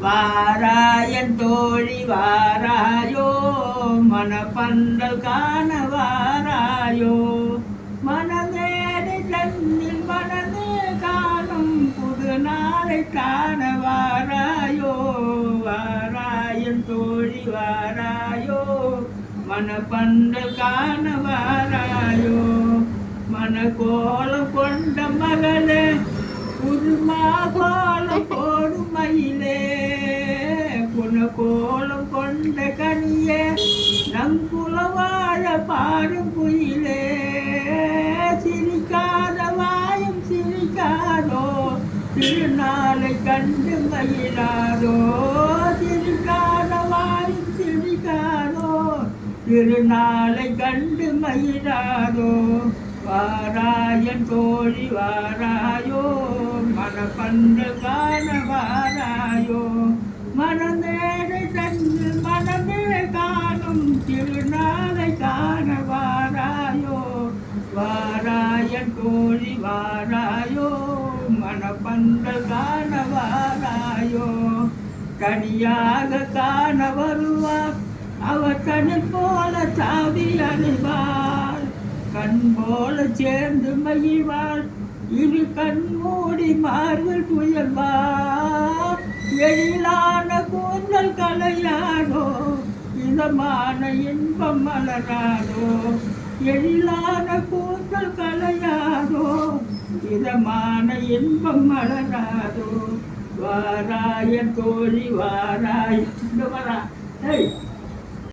வாராயன் தோழி வாராயோ மனப்பந்தல் காண வாராயோ மனமேடை தன்னில் மனமே காணும் புது நாளை காண வாராயோ வாராயன் தோழி வாராயோ மனப்பந்தல் காண வாராயோ மனக்கோலம் கொண்ட மகளே புதுமா கோலம் போடும் மயிலே புனகோலம் கொண்ட கனியே நங்குலவாழ பாடும் குயிலே சிரிக்காத வாயும் சிரிக்காதோ திருநாளை கண்டு மயிலாதோ சிரிக்காத வாயும் சிரிக்காதோ திருநாளை கண்டு மயிலாதோ வாராயன் தோழி வாராயோ மனப்பந்தல் காண வாராயோ மனமேடை தன்னில் மனமே காணும் திருநாளை காண வாராயோ வாராயன் தோழி வாராயோ மனப்பந்தல் காண வாராயோ தனியாக காண வருவார் அவர் தனில் போல சாவி அணிவார் கண் போல சேர்ந்து மகிழ்வார் இரு கண் மூடி மார்பில் புயல்வார் எழிலான கூந்தல் கலையாதோ இதமான இன்பம் மலராதோ எழிலான கூந்தல் கலையாதோ இதமான இன்பம் மலராதோ வாராய தோழி வாராய் வரா